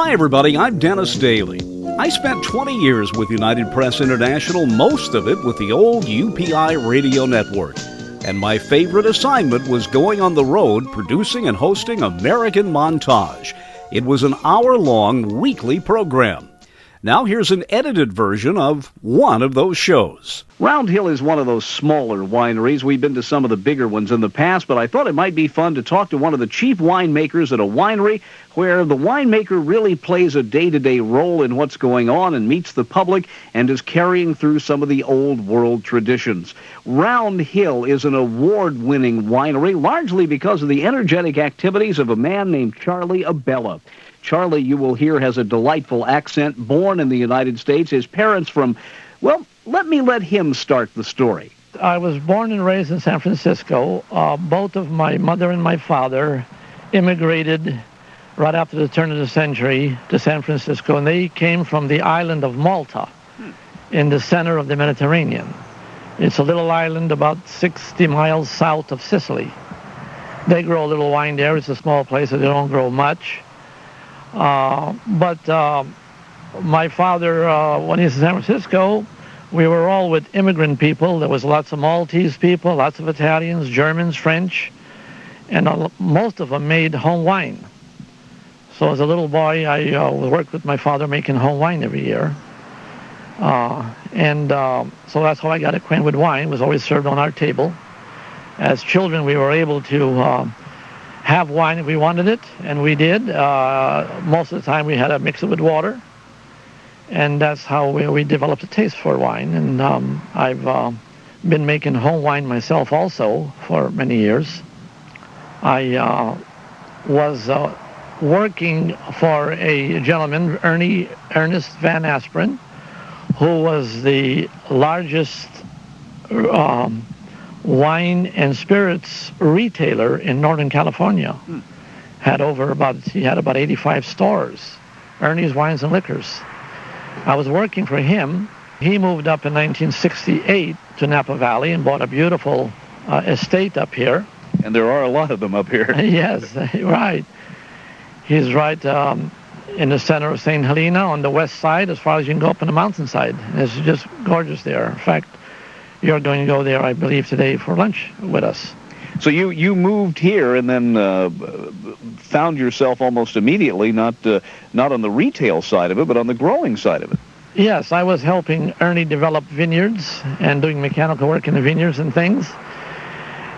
Hi, everybody. I'm Dennis Daly. I spent 20 years with United Press International, most of it with the old UPI Radio Network. And my favorite assignment was going on the road producing and hosting American Montage. It was an hour-long weekly program. Now here's an edited version of one of those shows. Round Hill is one of those smaller wineries. We've been to some of the bigger ones in the past, but I thought it might be fun to talk to one of the chief winemakers at a winery where the winemaker really plays a day-to-day role in what's going on and meets the public and is carrying through some of the old world traditions. Round Hill is an award-winning winery, largely because of the energetic activities of a man named Charlie Abella. Charlie, you will hear, has a delightful accent, born in the United States. His parents from, well, let him start the story. I was born and raised in San Francisco. Both of my mother and my father immigrated right after the turn of the century to San Francisco, and they came from the island of Malta in the center of the Mediterranean. It's a little island about 60 miles south of Sicily. They grow a little wine there. It's a small place, so they don't grow much. But my father, when he was in San Francisco, we were all with immigrant people. There was lots of Maltese people, lots of Italians, Germans, French, and most of them made home wine. So as a little boy, I worked with my father making home wine every year. So that's how I got acquainted with wine. It was always served on our table. As children, we were able to have wine if we wanted it, and we did. Most of the time we had to mix it with water, and that's how we developed a taste for wine. And I've been making home wine myself also for many years. I was working for a gentleman, Ernest Van Asperen, who was the largest wine and spirits retailer in Northern California. He had about 85 stores, Ernie's Wines and Liquors. I was working for him. He moved up in 1968 to Napa Valley and bought a beautiful estate up here. And there are a lot of them up here. Yes, right. He's right in the center of St. Helena on the west side, as far as you can go up on the mountainside. It's just gorgeous there. In fact, you're going to go there, I believe, today for lunch with us. So you moved here and then found yourself almost immediately not on the retail side of it, but on the growing side of it. Yes, I was helping Ernie develop vineyards and doing mechanical work in the vineyards and things.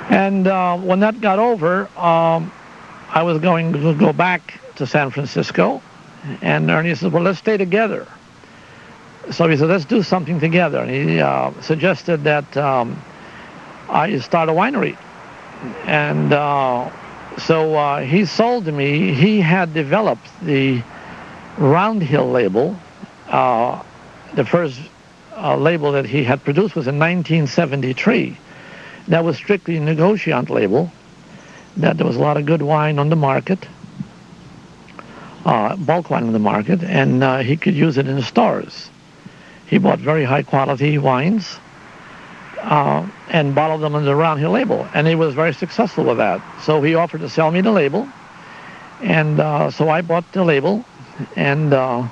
And when that got over, I was going to go back to San Francisco, and Ernie said, well, let's stay together. So he said, let's do something together. And he suggested that I start a winery. And so he sold to me. He had developed the Round Hill label. The first label that he had produced was in 1973. That was strictly a negociant label, that there was a lot of good wine on the market, bulk wine on the market, and he could use it in the stores. He bought very high-quality wines and bottled them under the Round Hill label, and he was very successful with that. So he offered to sell me the label, and so I bought the label and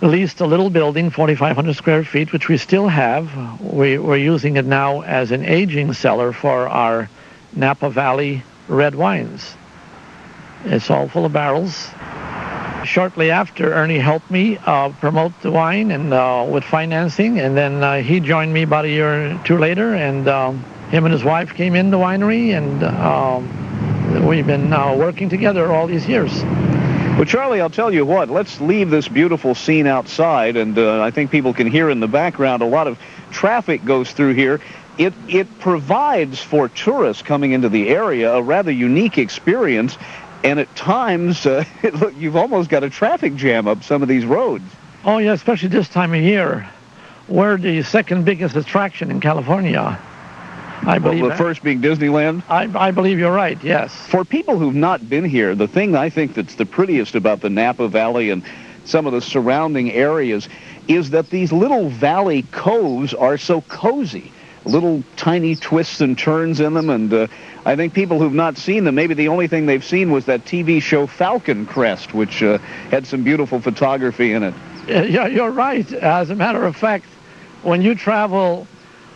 leased a little building, 4,500 square feet, which we still have. We're using it now as an aging cellar for our Napa Valley red wines. It's all full of barrels. Shortly after, Ernie helped me promote the wine and with financing, and then he joined me about a year or two later, and him and his wife came in the winery, and we've been working together all these years. Well, Charlie, I'll tell you what, let's leave this beautiful scene outside, and I think people can hear in the background a lot of traffic goes through here. It provides for tourists coming into the area a rather unique experience, and at times, look, you've almost got a traffic jam up some of these roads. Oh, yeah, especially this time of year. We're the second biggest attraction in California. I believe the first being Disneyland? I believe you're right, yes. For people who've not been here, the thing I think that's the prettiest about the Napa Valley and some of the surrounding areas is that these little valley coves are so cozy. little tiny twists and turns in them, and I think people who've not seen them, maybe the only thing they've seen was that TV show Falcon Crest, which had some beautiful photography in it. Yeah, you're right. As a matter of fact, when you travel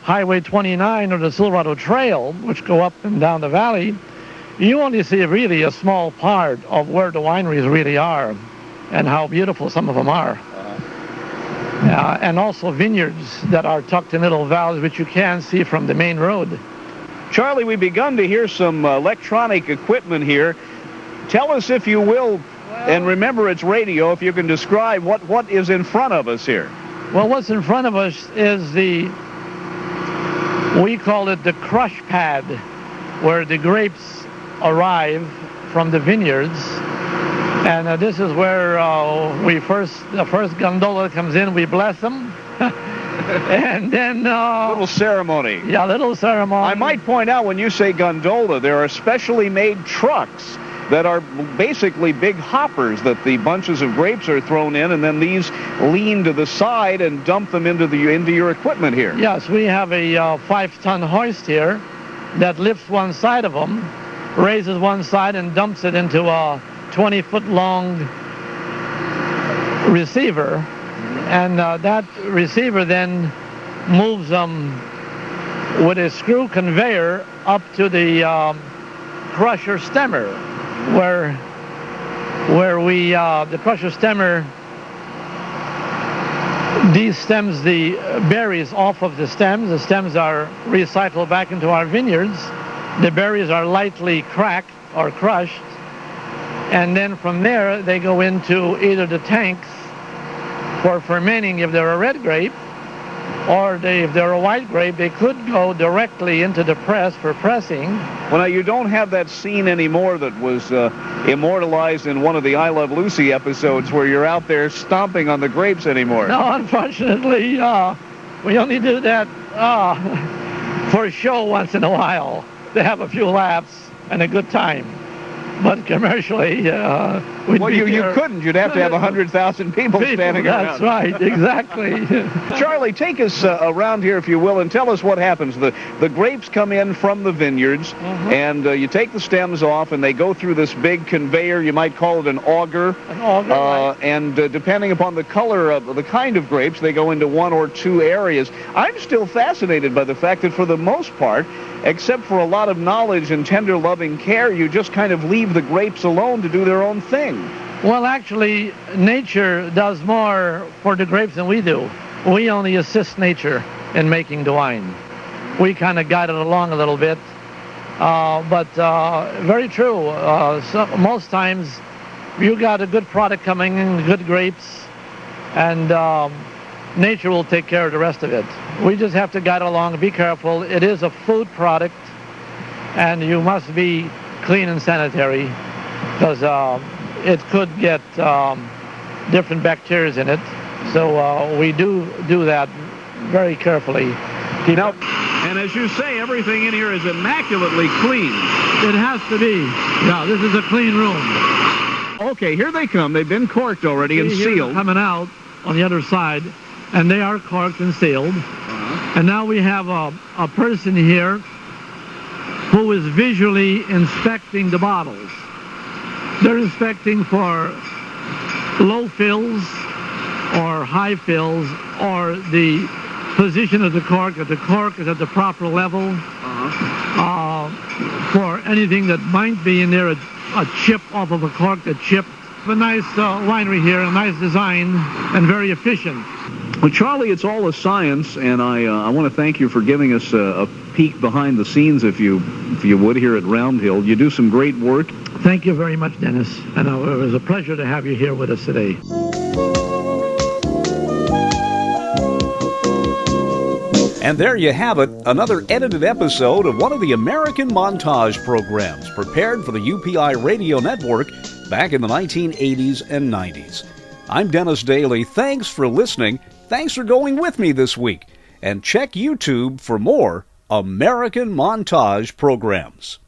Highway 29 or the Silverado Trail, which go up and down the valley, you only see really a small part of where the wineries really are and how beautiful some of them are. And also vineyards that are tucked in little valleys, which you can see from the main road. Charlie, we've begun to hear some electronic equipment here. Tell us, if you will, and remember it's radio, if you can describe what is in front of us here. Well, what's in front of us is we call it the crush pad, where the grapes arrive from the vineyards. And this is where the first gondola comes in, we bless them. And then... little ceremony. Yeah, little ceremony. I might point out, when you say gondola, there are specially made trucks that are basically big hoppers that the bunches of grapes are thrown in, and then these lean to the side and dump them into your equipment here. Yes, we have a 5-ton hoist here that lifts one side of them, raises one side, and dumps it into a 20-foot-long receiver. And that receiver then moves them with a screw conveyor up to the crusher stemmer, where the crusher stemmer de-stems the berries off of the stems. The stems are recycled back into our vineyards. The berries are lightly cracked or crushed, and then from there they go into either the tanks for fermenting if they're a red grape, or if they're a white grape, they could go directly into the press for pressing. Well, now, you don't have that scene anymore that was immortalized in one of the I Love Lucy episodes where you're out there stomping on the grapes anymore. No, unfortunately, we only do that for show once in a while, to have a few laps and a good time. But commercially, well, you couldn't. You'd have to have 100,000 people standing around. That's right, exactly. Charlie, take us around here, if you will, and tell us what happens. The grapes come in from the vineyards, and you take the stems off, and they go through this big conveyor. You might call it an auger. An auger, right. And depending upon the color of the kind of grapes, they go into one or two areas. I'm still fascinated by the fact that for the most part, except for a lot of knowledge and tender loving care, you just kind of leave the grapes alone to do their own thing. Well, actually, nature does more for the grapes than we do. We only assist nature in making the wine. We kind of guide it along a little bit. But very true. Most times, you got a good product coming in, good grapes, and nature will take care of the rest of it. We just have to guide along and be careful. It is a food product, and you must be clean and sanitary, because it could get different bacteria in it. So we do that very carefully. Now, and as you say, everything in here is immaculately clean. It has to be. Yeah, this is a clean room. Okay, here they come. They've been corked already and sealed. Coming out on the other side, and they are corked and sealed. And now we have a person here who is visually inspecting the bottles. They're inspecting for low fills or high fills, or the position of the cork, if the cork is at the proper level, for anything that might be in there, a chip off of a cork, a chip. A nice winery here, a nice design, and very efficient. Well, Charlie, it's all a science, and I want to thank you for giving us a peek behind the scenes, if you would, here at Round Hill. You do some great work. Thank you very much, Dennis, and it was a pleasure to have you here with us today. And there you have it, another edited episode of one of the American Montage programs prepared for the UPI Radio Network back in the 1980s and 90s. I'm Dennis Daly. Thanks for listening. Thanks for going with me this week. And check YouTube for more American Montage programs.